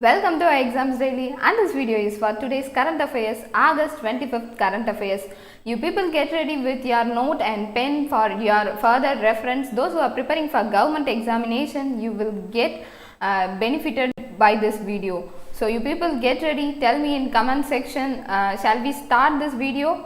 Welcome to our exams daily, and this video is for today's current affairs, August 25th current affairs. You people get ready with your note and pen for your further reference. Those who are preparing for government examination, you will get benefited by this video. So you people get ready, tell me in comment section, shall we start this video?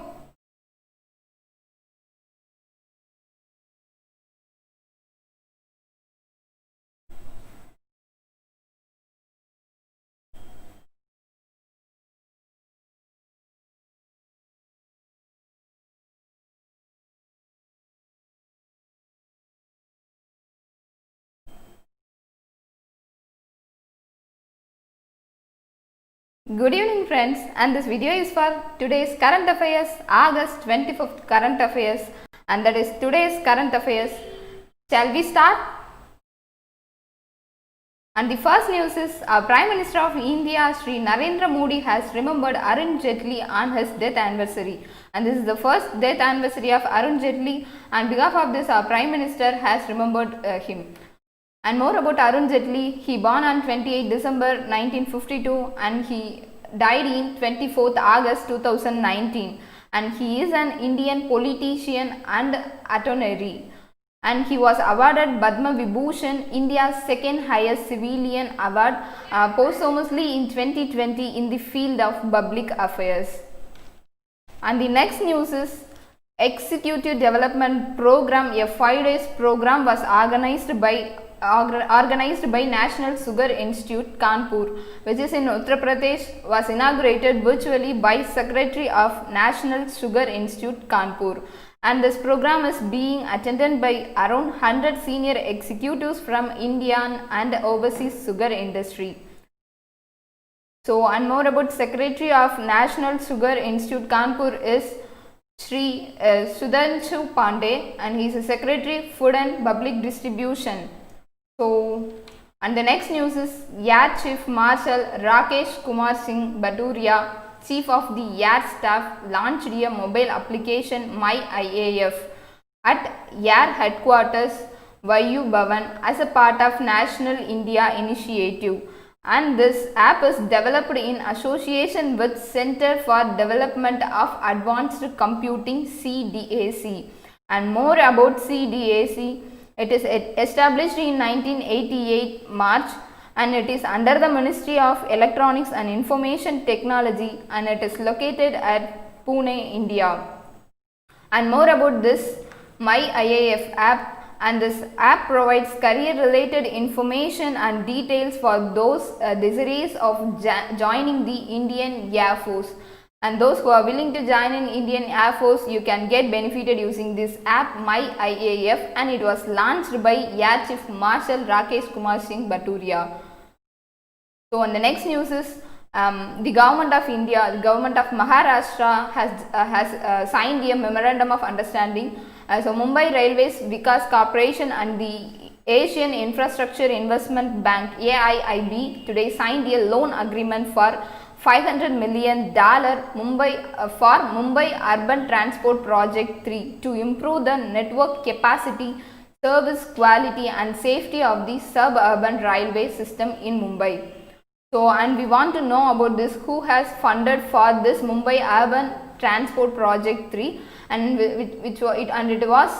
Good evening friends, and this video is for today's current affairs, August 25th current affairs, and that is today's current affairs. Shall we start? And the first news is Prime Minister of India Shri Narendra Modi has remembered Arun Jaitley on his death anniversary, and this is the first death anniversary of Arun Jaitley. On behalf of this, our Prime Minister has remembered him. And more about Arun Jaitley, he born on 28 December 1952 and he died in 24th August 2019, and he is an Indian politician and attorney, and he was awarded Padma Vibhushan, India's second highest civilian award, posthumously in 2020 in the field of public affairs. And the next news is Executive Development Program, a 5-day program was organized by National Sugar Institute, Kanpur, which is in Uttar Pradesh, was inaugurated virtually by Secretary of National Sugar Institute, Kanpur. And this program is being attended by around 100 senior executives from Indian and overseas sugar industry. So, and more about Secretary of National Sugar Institute, Kanpur is Shri Sudhanshu Pandey, and he is a Secretary Food and Public Distribution. So, and the next news is Air Chief Marshal Rakesh Kumar Singh Bhadauria, Chief of the Air Staff, launched a mobile application My IAF at Air Headquarters Vayu Bhavan as a part of National India Initiative, and this app is developed in association with Center for Development of Advanced Computing CDAC. And more about CDAC, it is established in 1988 March, and it is under the Ministry of Electronics and Information Technology, and it is located at Pune, India. And more about this My IAF app, and this app provides career related information and details for those desirous of joining the Indian Air Force. And those who are willing to join in Indian Air Force, you can get benefited using this app My IAF, and it was launched by Air Chief Marshal Rakesh Kumar Singh Bhadauria. So, on the next news is the Government of India, the Government of Maharashtra has signed a memorandum of understanding. So, Mumbai Railways Vikas Corporation and the Asian Infrastructure Investment Bank AIIB today signed a loan agreement for $500 million for Mumbai Urban Transport Project 3 to improve the network capacity, service quality and safety of the suburban railway system in Mumbai. So, and we want to know about this, who has funded for this Mumbai Urban Transport Project 3, and it was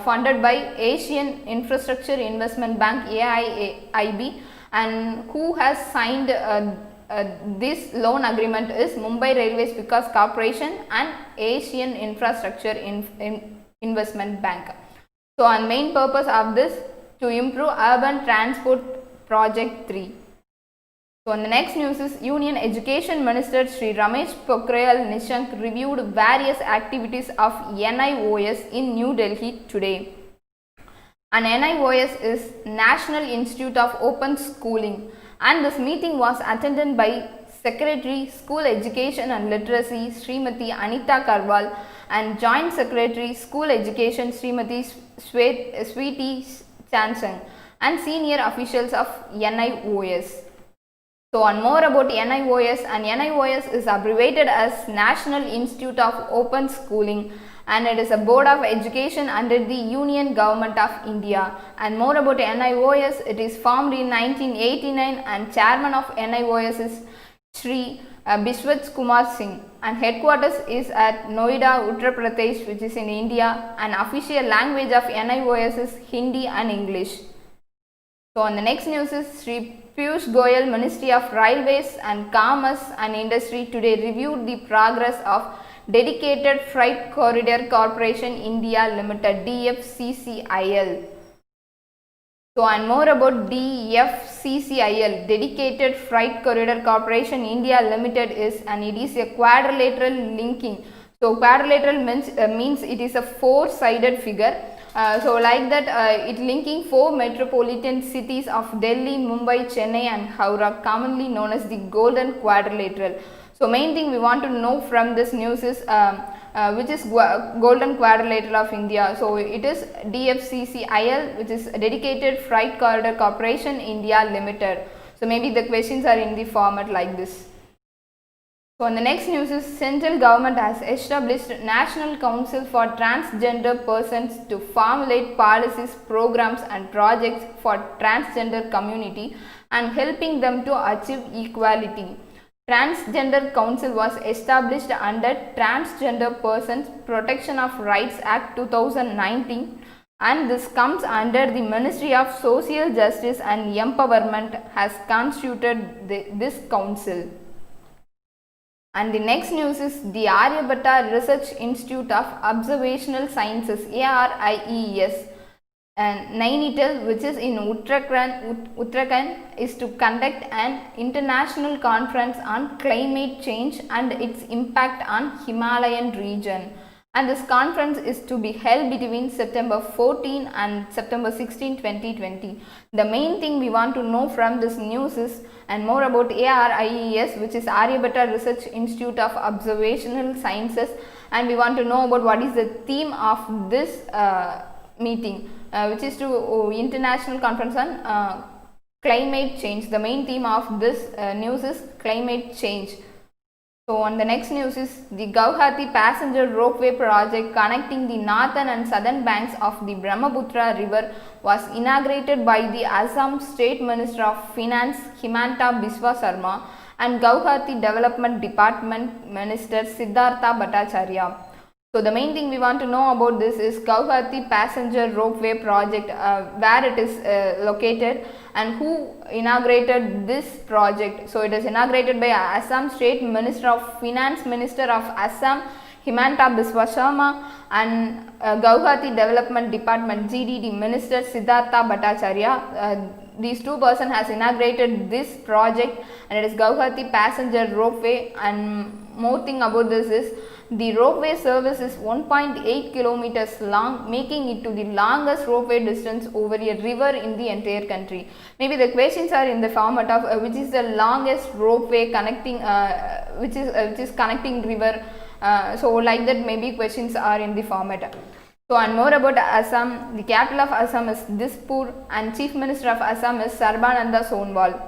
funded by Asian Infrastructure Investment Bank AIIB, and who has signed this loan agreement is Mumbai Railways Vikas Corporation and Asian Infrastructure Investment Bank. So, and main purpose of this to improve urban transport project 3. So, on the next news is Union Education Minister Shri Ramesh Pokhriyal Nishank reviewed various activities of NIOS in New Delhi today. And NIOS is National Institute of Open Schooling, and this meeting was attended by Secretary School Education and Literacy Srimati Anita Karwal and Joint Secretary School Education Srimati Sweeti Chansang and senior officials of NIOS. So, on more about NIOS, and NIOS is abbreviated as National Institute of Open Schooling, and it is a board of education under the Union Government of India. And more about NIOS, it is formed in 1989 and chairman of NIOS is Shri Bishwat Kumar Singh, and headquarters is at Noida, Uttar Pradesh, which is in India, and official language of NIOS is Hindi and English. So on the next news is Shri Piyush Goyal, Ministry of Railways and Commerce and Industry today reviewed the progress of Dedicated Freight Corridor Corporation India Limited DFCCIL. So and more about DFCCIL, Dedicated Freight Corridor Corporation India Limited is, and it is a quadrilateral linking. So quadrilateral means it is a four-sided figure. So like that it linking four metropolitan cities of Delhi, Mumbai, Chennai and Howrah, commonly known as the Golden Quadrilateral. So main thing we want to know from this news is which is Golden Quadrilateral of India. So it is DFCCIL, which is Dedicated Freight Corridor Corporation India Limited. So maybe the questions are in the format like this. So on the next news is central government has established National Council for Transgender Persons to formulate policies, programs and projects for transgender community and helping them to achieve equality. Transgender Council was established under Transgender Persons Protection of Rights Act 2019, and this comes under the Ministry of Social Justice and Empowerment has constituted this council. And the next news is the Aryabhatta Research Institute of Observational Sciences ARIES and Nainital, which is in Uttarakhand, is to conduct an international conference on climate change and its impact on Himalayan region. And this conference is to be held between September 14 and September 16, 2020. The main thing we want to know from this news is and more about ARIES, which is Aryabhatta Research Institute of Observational Sciences, and we want to know about what is the theme of this meeting, which is to International Conference on Climate Change. The main theme of this news is climate change. So on the next news is the Guwahati passenger ropeway project connecting the northern and southern banks of the Brahmaputra river was inaugurated by the Assam State Minister of Finance Himanta Biswa Sarma and Guwahati Development Department Minister Siddhartha Bhattacharya. So the main thing we want to know about this is Guwahati passenger ropeway project, where it is located and who inaugurated this project. So it is inaugurated by Assam State Minister of Finance Minister of Assam Himanta Biswa Sarma and Guwahati Development Department GDD Minister Siddhartha Bhattacharya. These two persons has inaugurated this project, and it is Guwahati passenger ropeway. And more thing about this is the ropeway service is 1.8 kilometers long, making it to the longest ropeway distance over a river in the entire country. Maybe the questions are in the format of which is the longest ropeway connecting, which is connecting river. So like that, maybe questions are in the format. So and more about Assam, the capital of Assam is Dispur and Chief Minister of Assam is Sarbananda Sonowal.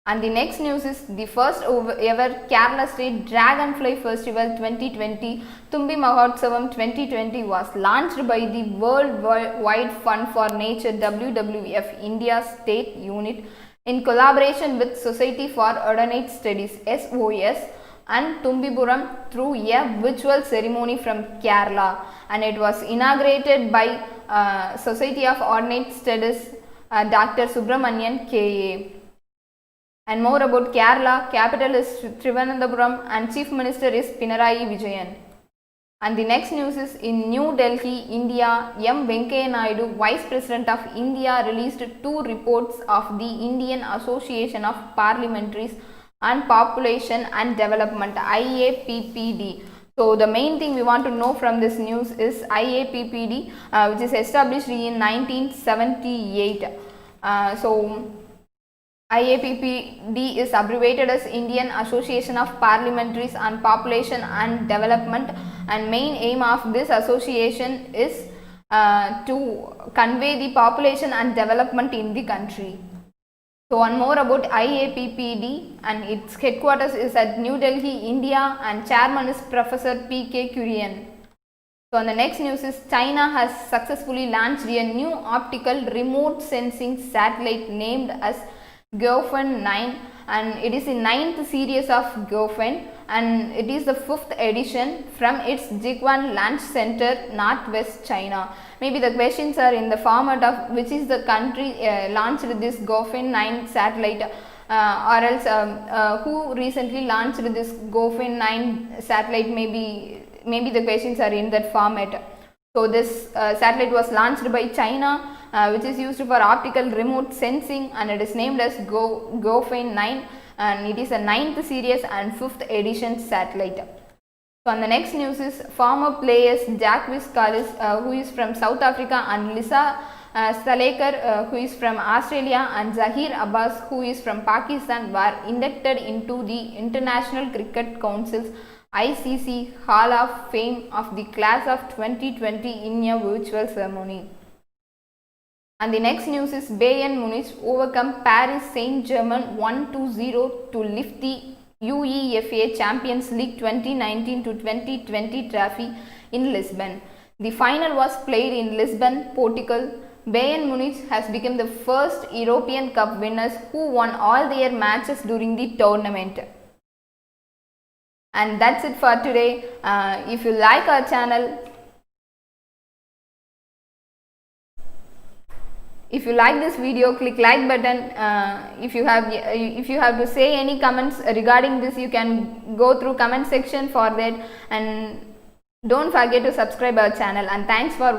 And the next news is the first ever Kerala State Dragonfly Festival 2020 Thumbimahotsavam 2020 was launched by the World Wide Fund for Nature WWF India State Unit in collaboration with Society for Ordnance Studies SOS and Thumbipuram through a virtual ceremony from Kerala, and it was inaugurated by Society of Ordnance Studies Dr. Subramanian KA. And more about Kerala, capital is Trivandrum and Chief Minister is Pinarayi Vijayan. And the next news is in New Delhi, India, M. Venkaiah Naidu, Vice President of India, released two reports of the Indian Association of Parliamentaries on Population and Development IAPPD. So the main thing we want to know from this news is IAPPD, which is established in 1978. So IAPPD is abbreviated as Indian Association of Parliamentaries on Population and Development, and main aim of this association is to convey the population and development in the country. So one more about IAPPD, and its headquarters is at New Delhi, India, and chairman is Professor P.K. Kurian. So on the next news is China has successfully launched a new optical remote sensing satellite named as Guofen 9, and it is the 9th series of Guofen, and it is the 5th edition from its Jiquan Launch Center, Northwest China. Maybe the questions are in the format of which is the country launched this Guofen 9 satellite, or else who recently launched this Guofen 9 satellite. Maybe the questions are in that format. So this satellite was launched by China, which is used for optical remote sensing, and it is named as Guofen 9, and it is a 9th series and 5th edition satellite. So on the next news is former players Jacques Kallis, who is from South Africa, and Lisa Salekar, who is from Australia, and Zahir Abbas, who is from Pakistan, were inducted into the International Cricket Council's ICC Hall of Fame of the class of 2020 in a virtual ceremony. And the next news is Bayern Munich overcome Paris Saint-Germain 1-0 to lift the UEFA Champions League 2019 to 2020 trophy in Lisbon. The final was played in Lisbon, Portugal. Bayern Munich has become the first European Cup winners who won all their matches during the tournament. And that's it for today. If you like our channel, if you like this video, click like button. If you have to say any comments regarding this, you can go through comment section for that, and don't forget to subscribe our channel. And thanks for